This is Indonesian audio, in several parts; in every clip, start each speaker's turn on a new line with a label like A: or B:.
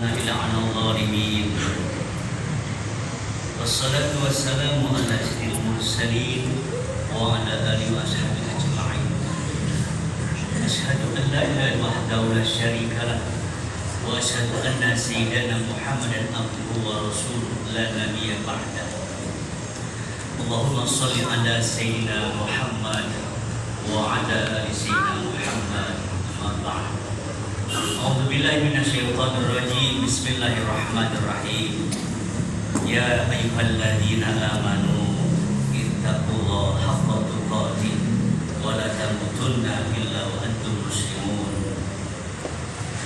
A: إلا على الظالمين والصلاة والسلام على سيد المرسلين وعلى آله وأصحابه أجمعين أشهد أن لا إله إلا الله وحده لا شريك له وأشهد أن سيدنا محمدا عبده ورسوله لا نبي بعده اللهم صل على سيدنا محمد وعلى آل سيدنا محمد أما بعد أعوذ بالله من الشيطان الرجيم بسم الله الرحمن الرحيم يا أيها الذين آمنوا اتقوا الله حق تقاته ولا تموتن إلا وأنتم مسلمون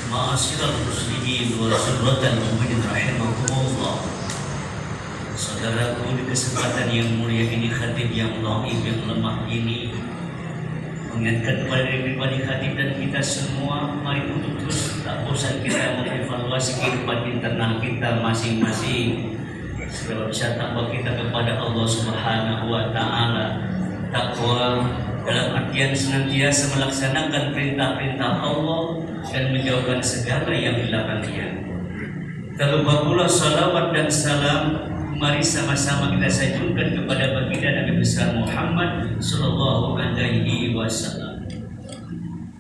A: معاشر المسلمين وسرة المؤمنين رحمكم Saudaraku, di kesempatan yang mulia ini, khatib yang dhaif, yang lemah ini mengingatkan kepada diri pribadi khatib dan kita semua, mari untuk terus tak bosan kita mengevaluasi kehidupan internal kita masing-masing supaya bisa takwa kita kepada Allah Subhanahu wa Ta'ala. Takwa dalam artian senantiasa melaksanakan perintah-perintah Allah dan menjauhkan segala yang dilarangnya. Terlupa pula salawat dan salam, mari sama-sama kita sanjungkan kepada baginda Nabi besar Muhammad sallallahu alaihi wasallam.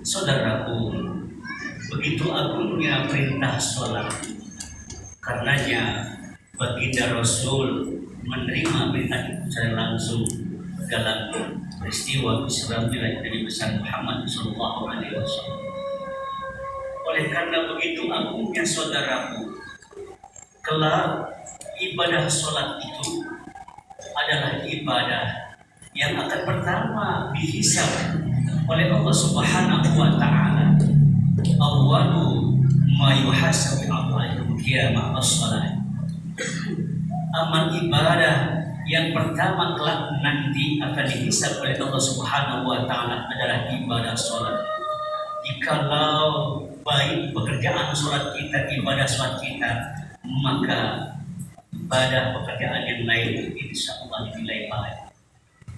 A: Saudaraku, begitu agungnya perintah salat. Karenanya baginda Rasul menerima perintah itu secara langsung dalam peristiwa Isra Mi'raj Nabi besar Muhammad sallallahu alaihi wasallam. Oleh karena begitu agungnya saudaraku, kelak ibadah sholat itu adalah ibadah yang akan pertama dihisab oleh Allah Subhanahu wa Ta'ala. Awwalu ma yuhasabu 'abdu qiyamah as-shalah. Amal ibadah yang pertama kelak nanti akan dihisab oleh Allah Subhanahu wa Ta'ala adalah ibadah sholat. Jikalau baik pekerjaan sholat kita, ibadah sholat kita, maka ibadah pekerjaan yang lain insya Allah dinilai baik.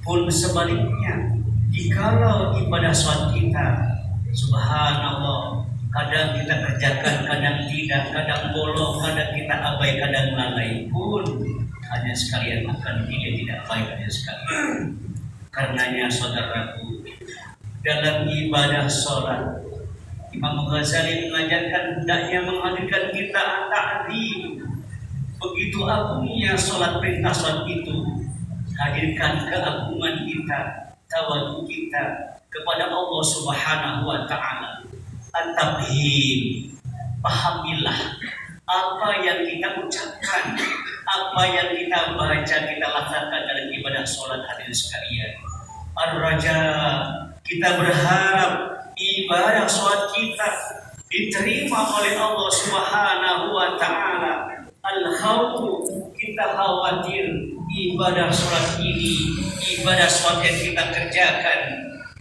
A: Pun sebaliknya, jikalau ibadah sholat kita, subhanallah, kadang kita kerjakan, kadang tidak, kadang bolong, kadang kita abai, kadang lalai, pun hanya sekalian akan dinilai tidak baik hanya sekalian. Karenanya saudaraku, dalam ibadah sholat, Imam Ghazali mengajarkan hendaknya menghadirkan kita ta'zim. Begitu agungnya sholat, perintah sholat itu, hadirkan keagungan kita, tawadhu kita kepada Allah Subhanahu wa Ta'ala. At-tabhim, pahamilah apa yang kita ucapkan, apa yang kita baca, kita laksanakan dalam ibadah sholat hadirin sekalian. Ar-raja, kita berharap ibadah sholat kita diterima oleh Allah Subhanahu wa Ta'ala. Al-khawfu, kita khawatir ibadah sholat ini, ibadah sholat yang kita kerjakan,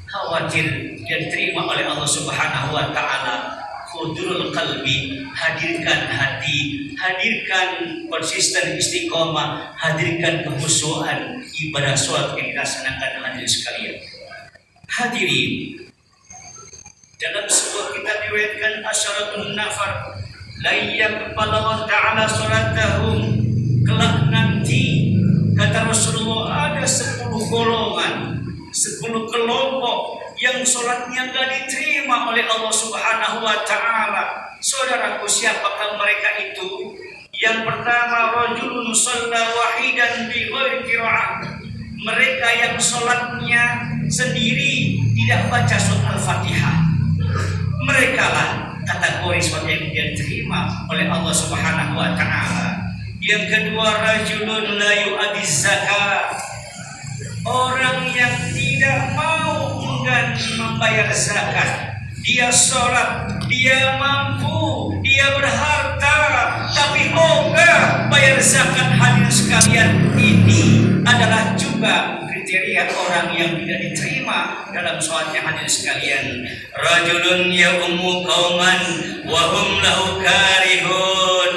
A: khawatir diterima oleh Allah Subhanahu wa Ta'ala. Hudurul qalbi, hadirkan hati, hadirkan konsisten istiqomah, hadirkan kekhusyuan ibadah sholat yang dilaksanakan hadirin sekalian. Hadirin, dalam sebuah kitab diriwayatkan asyaratun nafar layak kepada Allah Ta'ala sholatahum, kelak nanti kata Rasulullah ada 10 golongan, 10 kelompok yang sholatnya gak diterima oleh Allah Subhanahu wa Ta'ala. Saudaraku, siapakah mereka itu? Yang pertama, rajulun shalla wahidan bi ghairi qiraah, mereka yang sholatnya sendiri tidak baca surat Al-Fatihah. Mereka lah kategori sholat yang diterima oleh Allah Subhanahu wa Ta'ala. Yang kedua, rajulun la yu'addi zakat, orang yang tidak mau membayar zakat. Dia sholat, dia mampu, dia berharta, tapi ogah bayar zakat. Hadirin sekalian, ini adalah juga kriteria orang yang tidak diterima dalam sholatnya. Hadirin sekalian, rajulun ya'ummu qauman wa hum lahu karihun,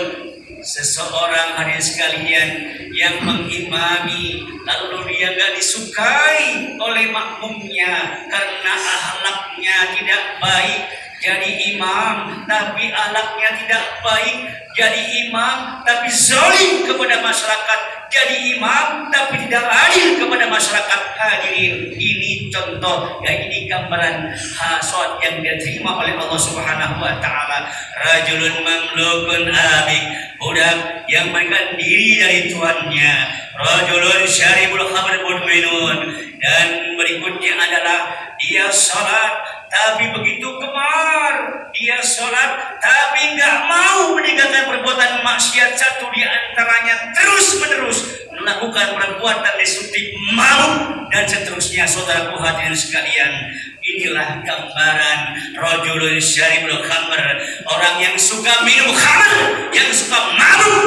A: seseorang hadirin sekalian yang mengimami lalu dia gak disukai oleh makmumnya karena akhlaknya tidak baik, jadi imam tapi akhlaknya tidak baik, jadi imam tapi zalim kepada masyarakat, jadi imam tapi tidak adil kepada masyarakat. Hadirin, ini contoh, ya ini gambaran sholat yang diterima oleh Allah Subhanahu wa taala. Rajulun mamlukun abik, budak yang berikan diri dari tuannya. Rajulun syaribul khamr mudminun, dan berikutnya adalah dia sholat tapi begitu gemar, dia sholat tapi nggak mau meninggalkan perbuatan maksiat. Satu di antaranya terus menerus melakukan perbuatan destruktif, mabuk dan seterusnya. Saudaraku hadirin sekalian, inilah gambaran rajulun syaribul khamr, orang yang suka minum khamr, yang suka mabuk,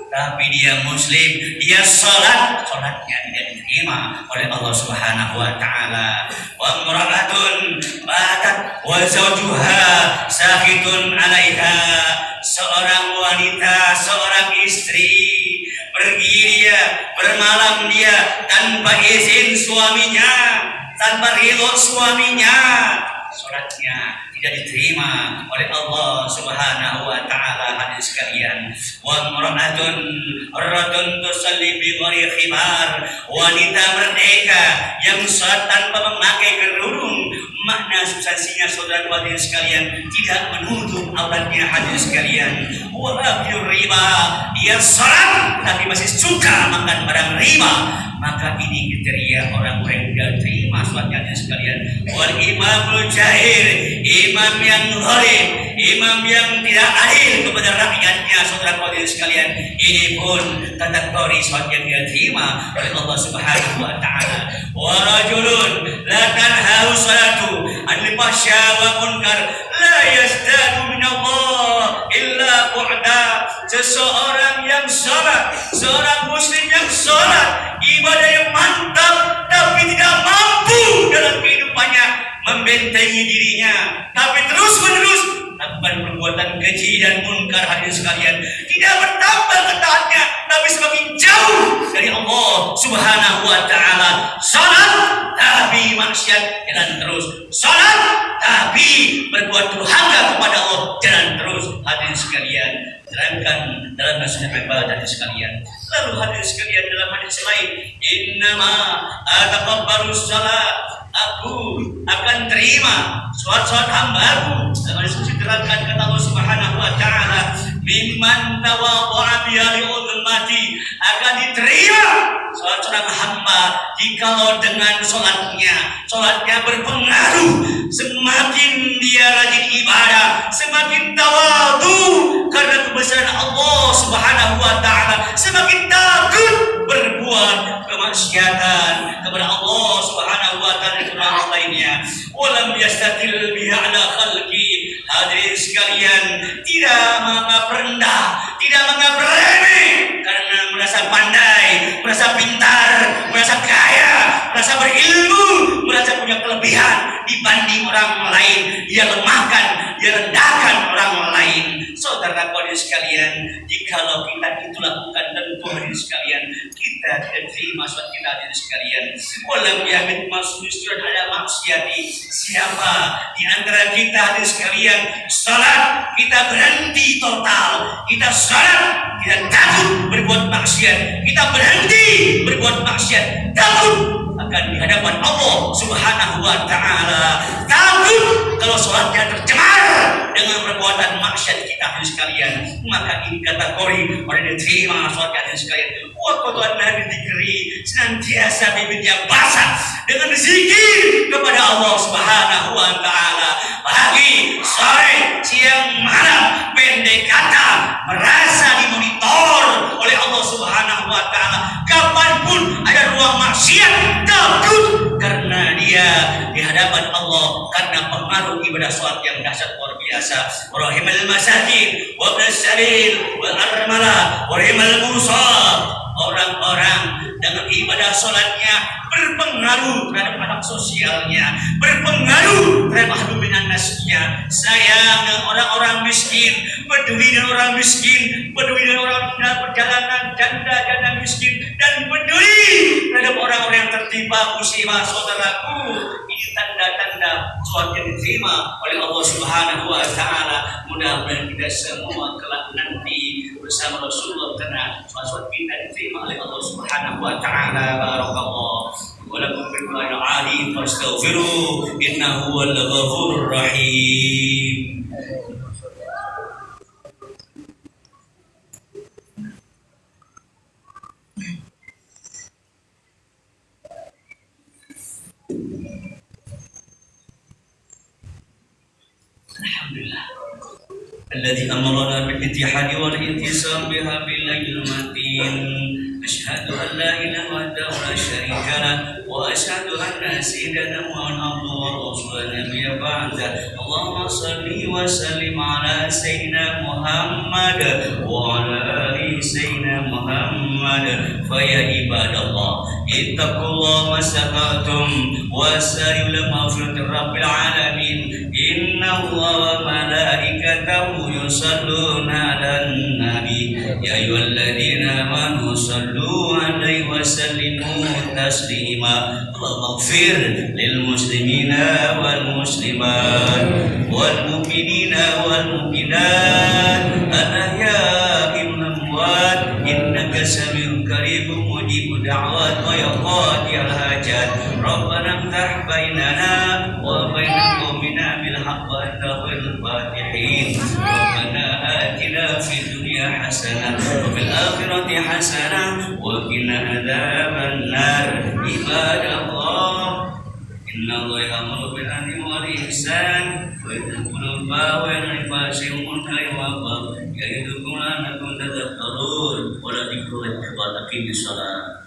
A: tapi dia muslim, dia sholatnya tidak diterima oleh Allah Subhanahu wa taala. Wa imra'atun batat wa zawjuha sahitun 'alaiha, seorang wanita, seorang istri pergi dia, bermalam dia tanpa izin suaminya, tanpa ridho suaminya, sholatnya tidak diterima oleh Allah Subhanahu wa taala. Hadirin sekalian, wa imra'atun tusalli bi ghairi khimar, wanita merdeka yang salat tanpa memakai kerudung. Makna substansinya, saudara hadirin sekalian, tidak menutup auratnya. Hadirin sekalian, wa akil riba, dia salat tapi masih suka makan barang riba, maka ini kriteria orang-orang yang tidak terima sholatnya. Hadirin sekalian, wal imamul jahir, imam yang zalim, imam yang tidak adil kepada rakyatnya. Saudara hadirin sekalian, ini pun kategori sholat yang tidak terima oleh Allah Subhanahu wa taala. Wa rajulun la tanhahu salatu anil fahsya wa munkar la yazdadu min Allah illa bu'da. Seseorang yang salat, seorang muslim yang salat, ibadah yang mantap, tapi tidak mampu dalam kehidupannya membentengi dirinya, tapi terus menerus lakukan perbuatan keji dan munkar. Hadirin sekalian, tidak bertambah ketaatnya, tapi semakin jauh dari Allah Subhanahu wa taala. Salat tapi maksiat jalan terus, salat tapi berbuat durhaka kepada Allah jalan terus. Hadirin sekalian, terangkan dalam nasihat ibadah hadis sekalian. Lalu hadirin sekalian, dalam hadis lain, innama ataqabbalu salat, aku akan terima sholat hambaku. Dalam hadis itu diterangkan kata Allah Subhanahu wa taala, mimman tawadha'a bi ummati, akan diterima sholat seorang hamba jikalau dengan sholatnya berpengaruh. Semakin dia rajin ibadah, semakin tawadu karena kebesaran Allah Subhanahu wa taala, semakin takut berbuat kemaksiatan kepada Allah Subhanahu wa taala dan orang lainnya. Walam yastatil biha ala khalqi. Hadirin sekalian, tidak menganggap rendah, tidak menganggap remeh karena merasa pandai, merasa pintar, merasa kaya, merasa berilmu, merasa punya kelebihan dibanding orang lain. Dia lemahkan, dia rendahkan orang lain. Saudara hadirin sekalian, jikalau kita itu lakukan, tentu hadirin sekalian, kita tidak terima sholat kita. Hadirin sekalian, walam yahmid masnusran ala maksiati. Siapa di antara kita hadirin sekalian salat kita berhenti total, kita salat tidak takut berbuat maksiat, kita berhenti berbuat maksiat, takut akan di hadapan Allah Subhanahu wa taala, takut kalau sholatnya tercemar dengan perbuatan maksiat kita. Hadirin sekalian, maka ini kategori orang yang diterima sholatnya. Hadirin sekalian, waktu Nabi dikeri senantiasa bibirnya basah dengan zikir kepada Allah Subhanahu wa taala, pagi, sore, siang, malam, pendek kata, merasa dimonitor oleh Allah Subhanahu wa taala. Kapanpun ada ruang maksiat, takut karena dia di hadapan Allah karena pengaruh ibadah sholat yang dahsyat luar biasa. Rahimal masakin wa ibnas sabil wa armala wa rahimal musa. Orang-orang dengan ibadah sholatnya berpengaruh terhadap anak sosialnya, berpengaruh terhadap ahlu minan nasnya, sayang dengan orang-orang miskin, peduli dengan orang miskin, peduli dengan orang dalam perjalanan, janda-janda miskin, dan peduli terhadap orang-orang yang tertimpa musibah. Saudaraku, ini tanda-tanda sholat yang diterima oleh Allah Subhanahu wa taala. Mudah-mudahan kita semua kelak nanti bersama Rasulullah karena sholat kita diterima oleh Allah Subhanahu wa taala. Barakallah wa lakum bil qur'ani fastaghfiru innahu huwal ghafurur rahim. Alhamdulillah الذي أمرنا بالاتحاد والانتصار بها بالليل المتين. أشهد أن لا إله وحده لا شريك له وأشهد أن سيدنا محمدا ورسول نبي بعده. اللهم صل وسلم على سيدنا محمد وعلى آل سيدنا محمد. فيا عباد الله اتقوا الله ما استطعتم وسارعوا إلى مغفرة رب العالمين. إن الله وملائكته يصلون على النبي يا أيها الذين آمنوا صلوا عليه وسلموا تسليما. اللهم اغفر للمسلمين والمسلمات والمؤمنين والمؤمنات الأحياء والأموات إنك سميع قريب مجيب الدعوات ويقاضي الحاجات. ربنا افتح بيننا وبين قومنا بالحق وأنت خير الفاتحين. ربنا آتنا في الدنيا حسنة وفي الآخرة حسنة وقنا عذاب النار. عباد الله إن الله يأمر بالعدل والإحسان وينهى عن الفحشاء وينهى عن الفحشاء والمنكر والبغي يعظكم لعلكم تذكرون. ولذكر الله أكبر. أقيموا الصلاة.